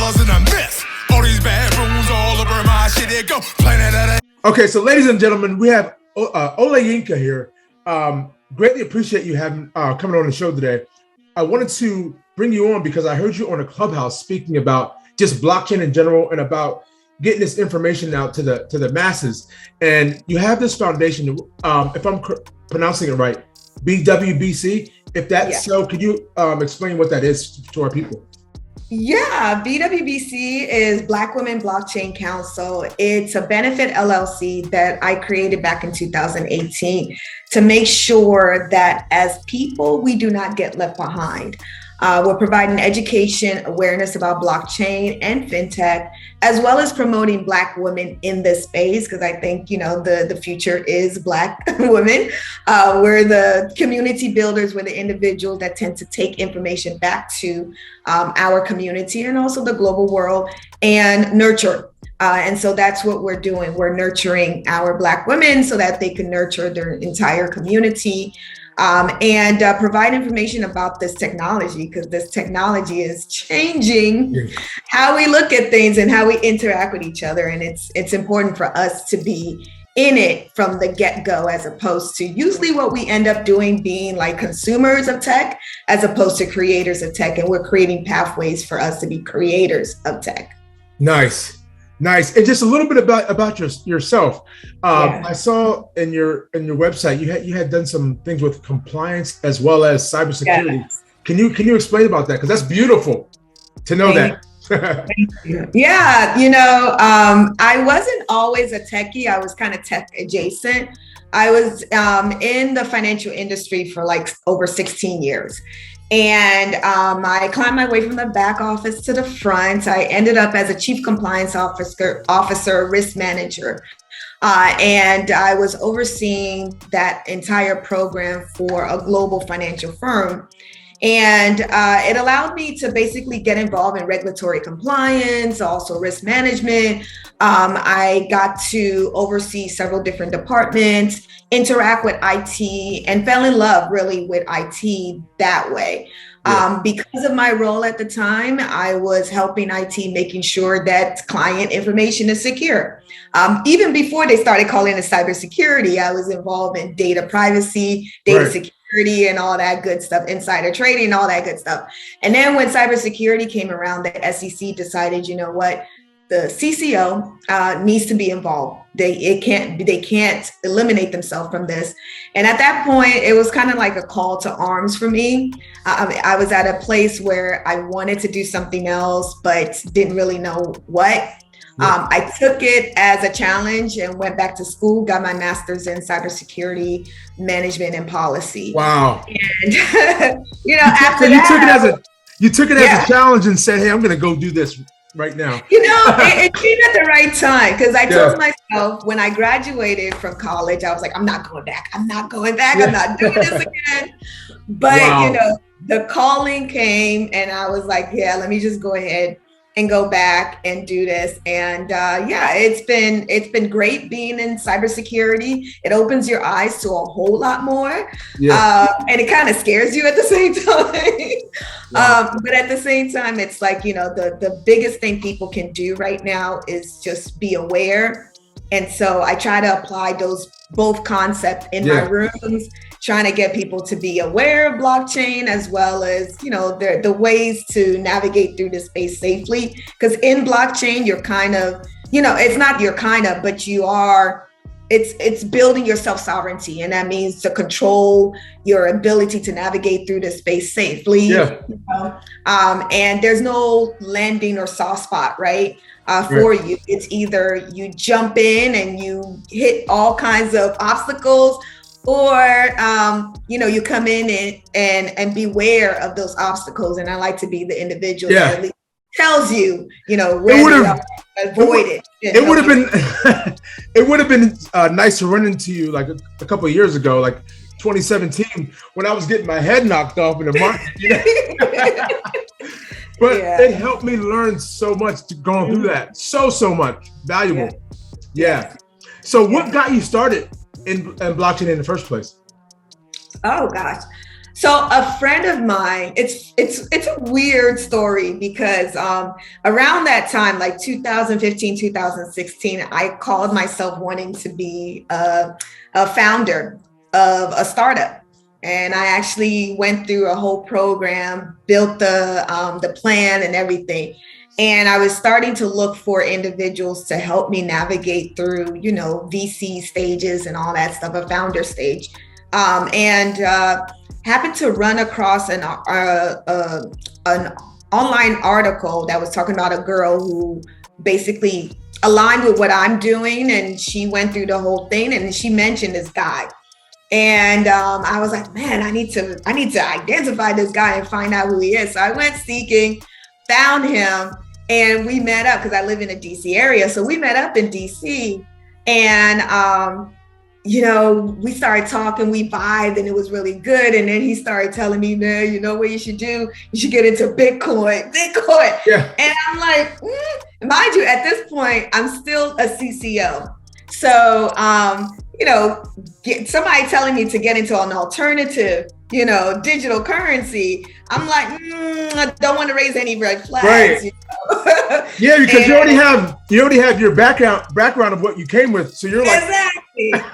wasn't a myth. All these bad rooms all over my shit. It go planet of the. Okay, so ladies and gentlemen, we have Olayinka here. Greatly appreciate you having coming on the show today. I wanted to bring you on because I heard you on a Clubhouse speaking about just blockchain in general and about getting this information out to the masses. And you have this foundation, if I'm pronouncing it right, BWBC. If that's so, could you explain what that is to our people? Yeah, BWBC is Black Women Blockchain Council. It's a benefit LLC that I created back in 2018 to make sure that as people, we do not get left behind. We're providing education, awareness about blockchain and fintech, as well as promoting Black women in this space, because I think, you know, the future is Black women. We're the community builders, we're the individuals that tend to take information back to our community and also the global world and nurture. And so that's what we're doing. We're nurturing our Black women so that they can nurture their entire community. And provide information about this technology, because this technology is changing how we look at things and how we interact with each other. And it's important for us to be in it from the get-go, as opposed to usually what we end up doing being like consumers of tech, as opposed to creators of tech. And we're creating pathways for us to be creators of tech. Nice. And just a little bit about yourself. I saw in your website you had done some things with compliance as well as cybersecurity. Yes. Can you explain about that? Because that's beautiful to know that. Yeah, you know, I wasn't always a techie. I was kind of tech adjacent. I was in the financial industry for like over 16 years. And I climbed my way from the back office to the front. I ended up as a chief compliance officer, risk manager. And I was overseeing that entire program for a global financial firm. And it allowed me to basically get involved in regulatory compliance, also risk management. I got to oversee several different departments, interact with IT, and fell in love really with IT that way. Because of my role at the time, I was helping IT, making sure that client information is secure. Even before they started calling it cybersecurity, I was involved in data privacy, data security, and all that good stuff, insider trading, all that good stuff. And then when cybersecurity came around, the SEC decided, you know what, the CCO needs to be involved. They can't eliminate themselves from this. And at that point, it was kind of like a call to arms for me. I was at a place where I wanted to do something else, but didn't really know what. I took it as a challenge and went back to school, got my master's in cybersecurity management and policy. Wow. And, you know, after that, you took it as a challenge and said, hey, I'm going to go do this right now. You know, it came at the right time, because I told myself when I graduated from college, I was like, I'm not going back. I'm not doing this again. But, you know, the calling came and I was like, yeah, let me just go ahead and go back and do this. And it's been great being in cybersecurity. It opens your eyes to a whole lot more. And it kind of scares you at the same time. But at the same time, it's like, you know, the biggest thing people can do right now is just be aware. And so I try to apply those both concepts in my rooms, trying to get people to be aware of blockchain, as well as, you know, the ways to navigate through this space safely. Because in blockchain, you're kind of, you know, it's not you're kind of, but you are, it's building your self-sovereignty. And that means to control your ability to navigate through this space safely. You know? And there's no landing or soft spot, right? For you. It's either you jump in and you hit all kinds of obstacles, or you know, you come in and beware of those obstacles. And I like to be the individual that at least tells you, you know, where to avoid it. It would have been nice to run into you like a couple of years ago, like 2017, when I was getting my head knocked off in the market. You know? But it helped me learn so much going through that. So much valuable. So what got you started in blockchain in the first place? Oh gosh. So a friend of mine, it's a weird story because around that time, like 2015, 2016, I called myself wanting to be a founder of a startup. And I actually went through a whole program, built the plan and everything. And I was starting to look for individuals to help me navigate through, you know, VC stages and all that stuff, a founder stage. Happened to run across an online article that was talking about a girl who basically aligned with what I'm doing, and she went through the whole thing, and she mentioned this guy. And I was like, man, I need to identify this guy and find out who he is. So I went seeking, found him, and we met up because I live in the DC area. So we met up in DC, and you know, we started talking, we vibed, and it was really good. And then he started telling me, man, you know what you should do? You should get into Bitcoin. Yeah. And I'm like, mind you, at this point, I'm still a CCO. So, you know, somebody telling me to get into an alternative, you know, digital currency, I'm like, I don't want to raise any red flags. Right. You know? Yeah, because you already have your background of what you came with. So you're like,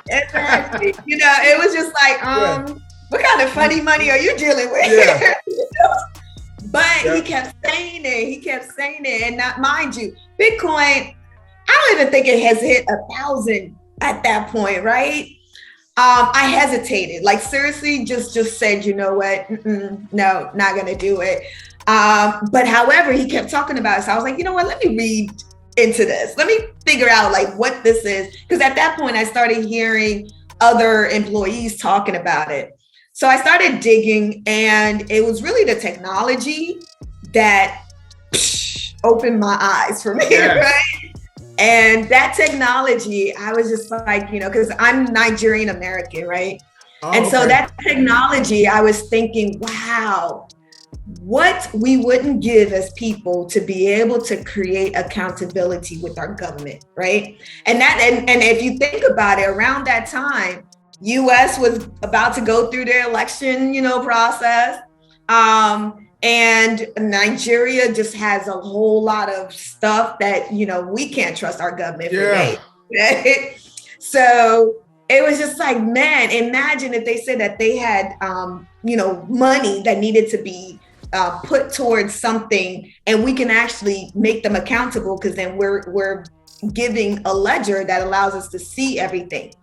exactly. You know, it was just like, what kind of funny money are you dealing with? Yeah. You know? But he kept saying it. And not, mind you, Bitcoin, I don't even think it has hit 1,000 at that point, right? I hesitated, like seriously, just said, you know what? No, not gonna do it. But however, he kept talking about it. So I was like, you know what? Let me read into this. Let me figure out like what this is. Because at that point, I started hearing other employees talking about it. So I started digging, and it was really the technology that opened my eyes for me, right? And that technology, I was just like, you know, because I'm Nigerian American, right? So that technology, I was thinking, wow, what we wouldn't give as people to be able to create accountability with our government, right? And if you think about it, around that time, US was about to go through their election, you know, process. And Nigeria just has a whole lot of stuff that, you know, we can't trust our government for. Right? So it was just like, man, imagine if they said that they had, you know, money that needed to be put towards something, and we can actually make them accountable, because then we're giving a ledger that allows us to see everything,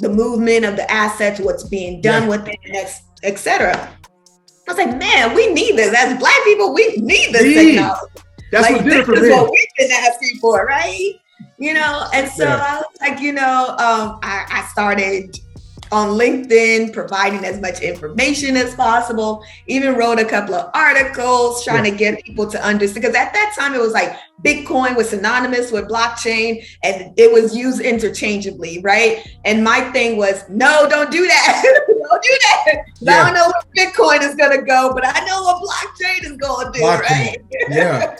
the movement of the assets, what's being done with it, et cetera. I was like, man, we need this. As Black people, we need this technology. That's like, what did it for me. This is what we've been asking for, right? You know, and so I was like, you know, I started on LinkedIn, providing as much information as possible, even wrote a couple of articles trying to get people to understand. Because at that time, it was like Bitcoin was synonymous with blockchain, and it was used interchangeably, right? And my thing was, no, don't do that. Don't do that. I don't know where Bitcoin is going to go, but I know what blockchain is going to do, right? Yeah.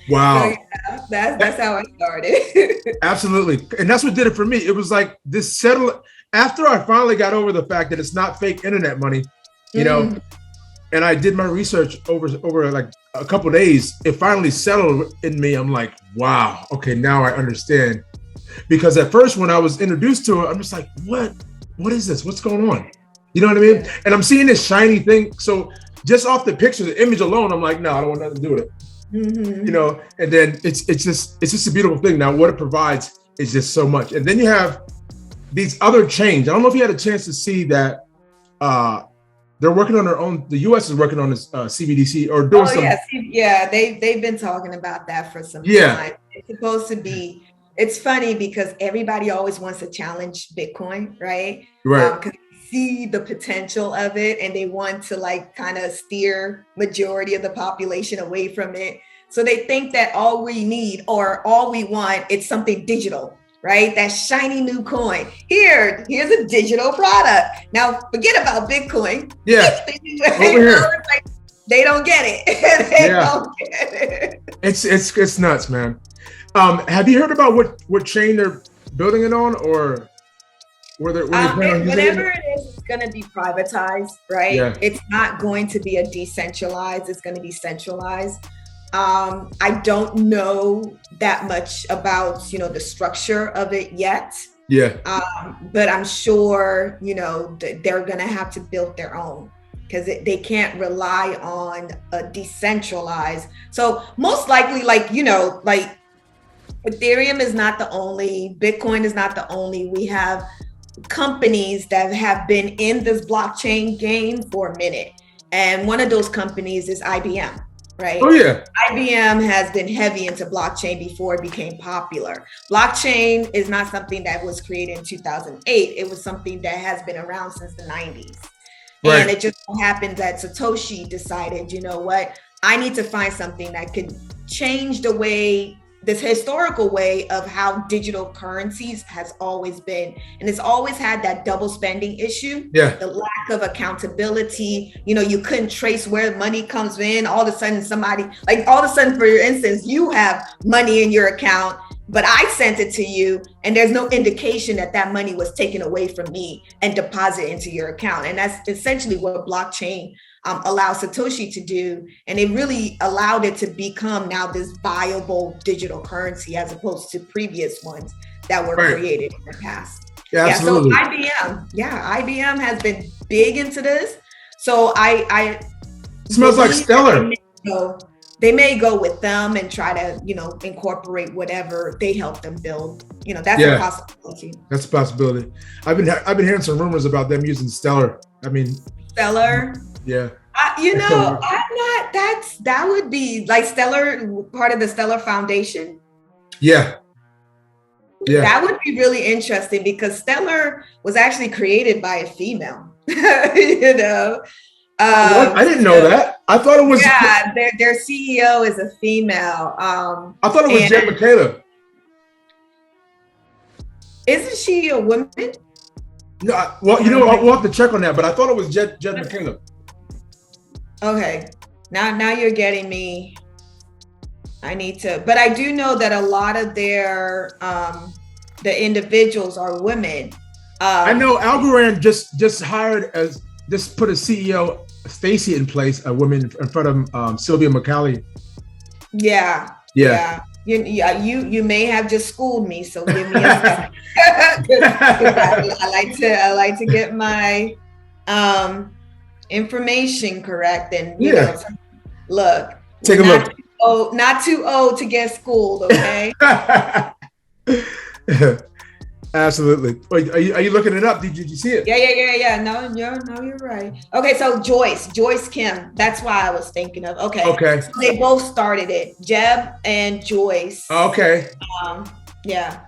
Wow. So, that's how I started. Absolutely. And that's what did it for me. It was like this settle. After I finally got over the fact that it's not fake internet money, you know, and I did my research over like a couple of days, it finally settled in me. I'm like, wow, okay, now I understand. Because at first, when I was introduced to it, I'm just like, what is this? What's going on? You know what I mean? And I'm seeing this shiny thing. So just off the picture, the image alone, I'm like, no, I don't want nothing to do with it. You know, and then it's just a beautiful thing. Now, what it provides is just so much. And then you have these other chains. I don't know if you had a chance to see that they're working on their own. The U.S. is working on this CBDC or doing some. They've been talking about that for some time. It's supposed to be. It's funny because everybody always wants to challenge Bitcoin, right? Right. Because they see the potential of it, and they want to like kind of steer majority of the population away from it. So they think that all we need or all we want is something digital. Right? That shiny new coin. Here's a digital product. Now forget about Bitcoin. Yeah. Over here. Like, they don't get it. They don't get it. It's nuts, man. Have you heard about what chain they're building it on, or where they're planning on using whatever it is, going to be privatized, right? Yeah. It's not going to be a decentralized. It's going to be centralized. I don't know that much about, you know, the structure of it yet. Yeah. But I'm sure, you know, they're going to have to build their own, because they can't rely on a decentralized. So most likely, like, you know, like Ethereum is not the only, Bitcoin is not the only. We have companies that have been in this blockchain game for a minute. And one of those companies is IBM, right? Oh, yeah. IBM has been heavy into blockchain before it became popular. Blockchain is not something that was created in 2008. It was something that has been around since the 90s. Right. And it just so happened that Satoshi decided, you know what, I need to find something that could change the way, this historical way of how digital currencies has always been. And it's always had that double spending issue. Yeah. The lack of accountability. You know, you couldn't trace where money comes in. All of a sudden somebody, like all of a sudden, for instance, you have money in your account, but I sent it to you and there's no indication that that money was taken away from me and deposited into your account. And that's essentially what blockchain allows Satoshi to do. And it really allowed it to become now this viable digital currency as opposed to previous ones that were created in the past. Yeah, absolutely. So IBM has been big into this. So I smells like Stellar. They may go with them and try to, you know, incorporate whatever they help them build. You know, that's a possibility. That's a possibility. I've been hearing some rumors about them using Stellar. I mean, Stellar. Yeah. You know, I'm not. That would be like Stellar, part of the Stellar Foundation. Yeah. Yeah. That would be really interesting because Stellar was actually created by a female. You know. I didn't know that. I thought it was. Yeah, their CEO is a female. I thought it was Jed McCaleb. Isn't she a woman? No, well, you know, we'll have to check on that, but I thought it was Jed McCaleb. Okay, now you're getting me. I need to, but I do know that a lot of their the individuals are women. I know Algorand just hired just put a CEO Stacy in place, a woman in front of Sylvia McCallie. Yeah. You may have just schooled me, so give me a second. I like to get my information correct, and you know, look. Take a look. Not too old to get schooled, okay? Absolutely. Wait, are you looking it up? Did you see it? Yeah. No, you're right. Okay, so Joyce Kim. That's why I was thinking of. Okay. So they both started it. Jeb and Joyce. Okay. Yeah.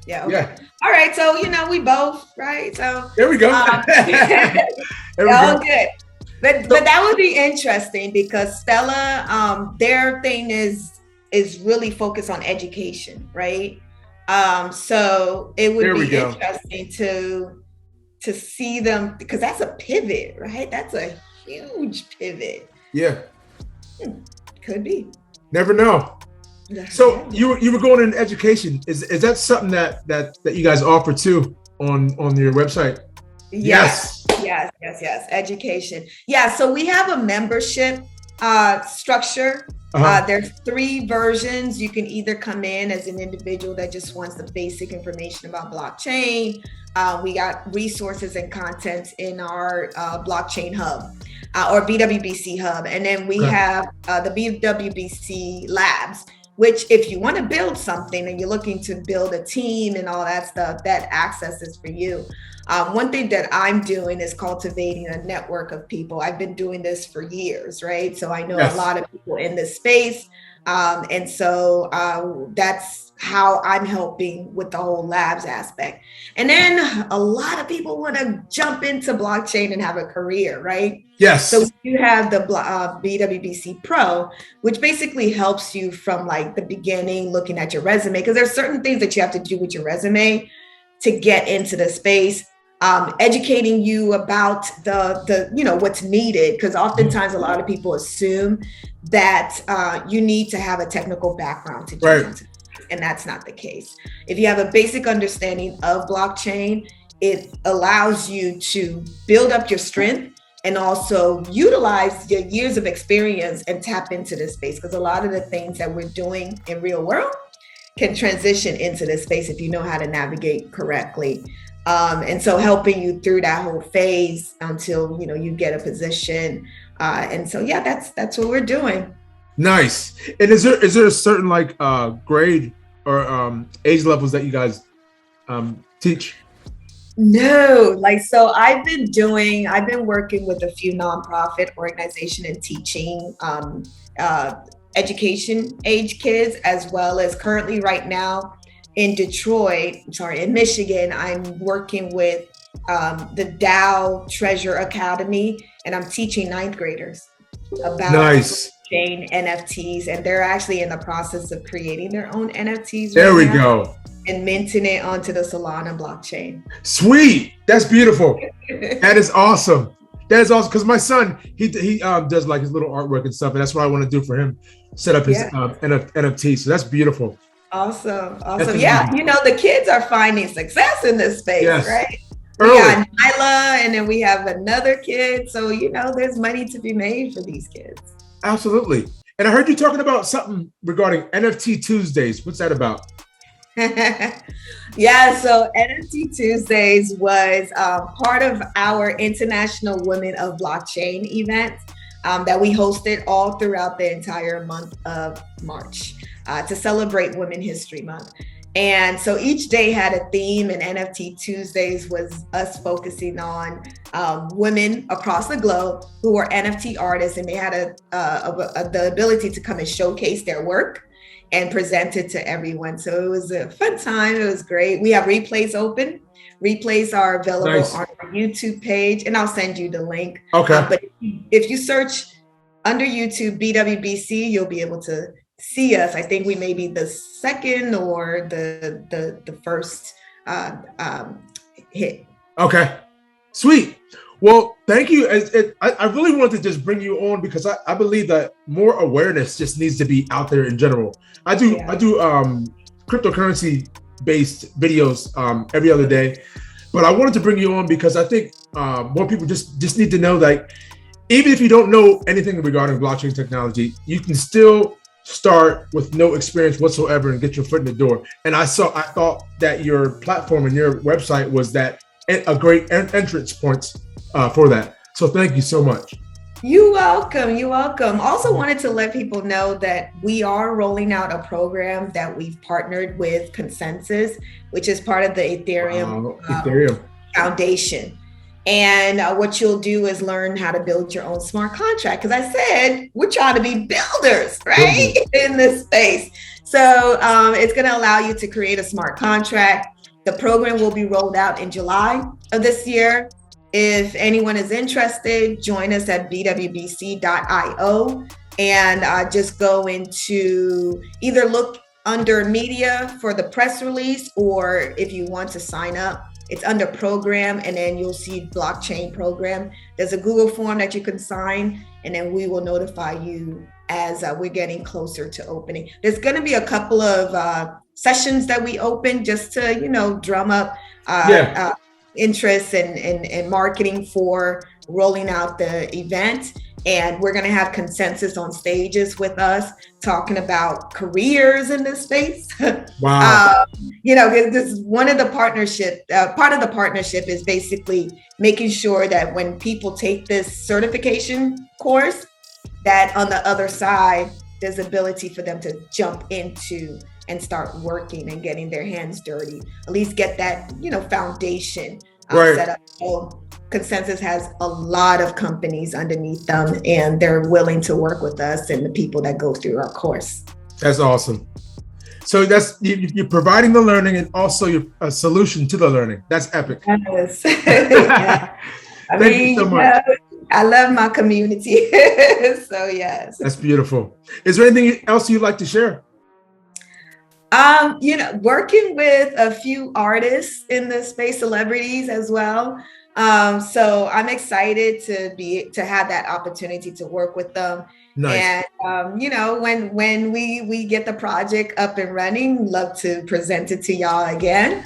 Okay. All right. So you know we both right. So there we go. Good. But that would be interesting because Stella, their thing is really focused on education, right? So it would be interesting to see them, because that's a pivot, right? That's a huge pivot. Yeah. Could be. Never know. So you were going into education. Is that something that you guys offer too on your website? Yes. Education. Yeah. So we have a membership structure. There's 3 versions. You can either come in as an individual that just wants the basic information about blockchain. We got resources and content in our blockchain hub or BWBC hub. And then we have the BWBC labs, which if you want to build something and you're looking to build a team and all that stuff, that access is for you. One thing that I'm doing is cultivating a network of people. I've been doing this for years, right? So I know a lot of people in this space. And so that's how I'm helping with the whole labs aspect. And then a lot of people want to jump into blockchain and have a career, right? Yes. So you have the BWBC Pro, which basically helps you from like the beginning, looking at your resume, because there's certain things that you have to do with your resume to get into the space. Educating you about the you know what's needed, because oftentimes a lot of people assume that you need to have a technical background to do it, and that's not the case. If you have a basic understanding of blockchain, it allows you to build up your strength and also utilize your years of experience and tap into this space, because a lot of the things that we're doing in real world can transition into this space if you know how to navigate correctly. And so helping you through that whole phase until, you get a position. And so, yeah, that's what we're doing. Nice. And is there a certain grade or age levels that you guys teach? No, so I've been working with a few nonprofit organizations and teaching education age kids, as well as currently right now in Michigan, I'm working with the Dow Treasure Academy, and I'm teaching ninth graders about blockchain NFTs, and they're actually in the process of creating their own NFTs. There we go. And minting it onto the Solana blockchain. Sweet. That's beautiful. That is awesome. That is awesome. Because my son, he does like his little artwork and stuff. And that's what I want to do for him. Set up his NFT. So that's beautiful. Awesome. Yeah. The kids are finding success in this space, right? Early. We got Nyla, and then we have another kid. So, there's money to be made for these kids. Absolutely. And I heard you talking about something regarding NFT Tuesdays. What's that about? Yeah, so NFT Tuesdays was part of our International Women of Blockchain event that we hosted all throughout the entire month of March to celebrate Women History Month. And so each day had a theme, and NFT Tuesdays was us focusing on women across the globe who were NFT artists, and they had the ability to come and showcase their work and present it to everyone. So it was a fun time. It was great. We have replays open. Replays are available on our YouTube page, and I'll send you the link. Okay. But if you search under YouTube BWBC, you'll be able to see us. I think we may be the second or the first hit. Okay. Sweet. Well, thank you. I really wanted to just bring you on because I believe that more awareness just needs to be out there in general. I do cryptocurrency based videos every other day, but I wanted to bring you on because I think more people just need to know that even if you don't know anything regarding blockchain technology, you can still start with no experience whatsoever and get your foot in the door. And I thought that your platform and your website was that a great entrance point for that. So thank you so much. You're welcome. Also wanted to let people know that we are rolling out a program that we've partnered with Consensus, which is part of the Ethereum Foundation. And what you'll do is learn how to build your own smart contract. Because I said, we're trying to be builders, right? In this space. So it's going to allow you to create a smart contract. The program will be rolled out in July of this year. If anyone is interested, join us at bwbc.io and just go into either look under media for the press release, or if you want to sign up, it's under program, and then you'll see blockchain program. There's a Google form that you can sign, and then we will notify you as we're getting closer to opening. There's going to be a couple of sessions that we open just to, drum up interest and marketing for rolling out the event. And we're going to have Consensus on stages with us talking about careers in this space. Wow. This is one of the partnership. Part of the partnership is basically making sure that when people take this certification course, that on the other side, there's ability for them to jump into and start working and getting their hands dirty, at least get that, foundation set up. So Consensus has a lot of companies underneath them, and they're willing to work with us and the people that go through our course. That's awesome. So that's you're providing the learning and also a solution to the learning. That's epic. Yes. Yeah. Thank you so much. I love my community. So yes. That's beautiful. Is there anything else you'd like to share? Working with a few artists in the space, celebrities as well. So I'm excited to have that opportunity to work with them. Nice. And when we get the project up and running, love to present it to y'all again.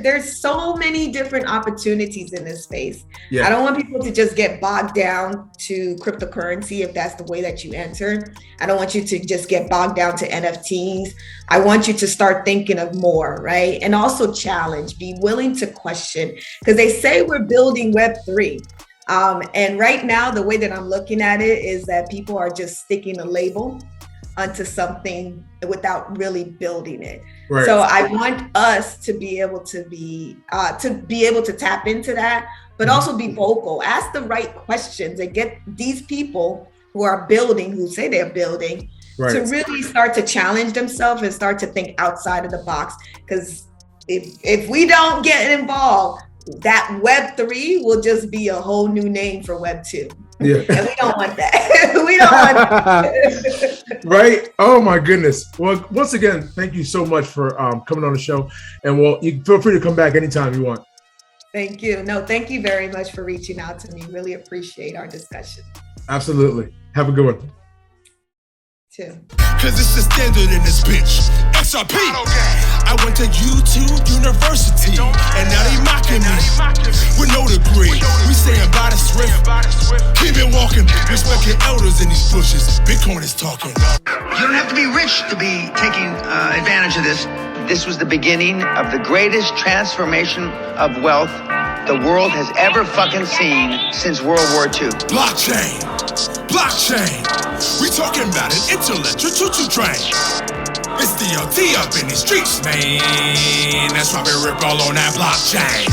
There's so many different opportunities in this space. Yeah. I don't want people to just get bogged down to cryptocurrency if that's the way that you enter. I don't want you to just get bogged down to NFTs. I want you to start thinking of more, right? And also challenge, be willing to question, because they say we're building Web3. And right now, the way that I'm looking at it is that people are just sticking a label onto something without really building it. Right. So I want us to be able to tap into that, but also be vocal, ask the right questions, and get these people who are building, who say they're building, to really start to challenge themselves and start to think outside of the box. Because if we don't get involved, that Web3 will just be a whole new name for Web2. Yeah. And we don't want that. We don't want that. Right? Oh my goodness. Well, once again, thank you so much for coming on the show. And you feel free to come back anytime you want. Thank you. No, thank you very much for reaching out to me. Really appreciate our discussion. Absolutely. Have a good one. Too. Cause it's the standard in this bitch. XRP. I went to YouTube University, and now they mocking me with no degree. We saying by the swift, keep it walking. Respect your elders in these bushes. Bitcoin is talking. You don't have to be rich to be taking advantage of this. This was the beginning of the greatest transformation of wealth the world has ever fucking seen since World War II. Blockchain. We talking about an intellectual choo-choo train. It's DLT up in the streets, man. That's why we rip all on that blockchain.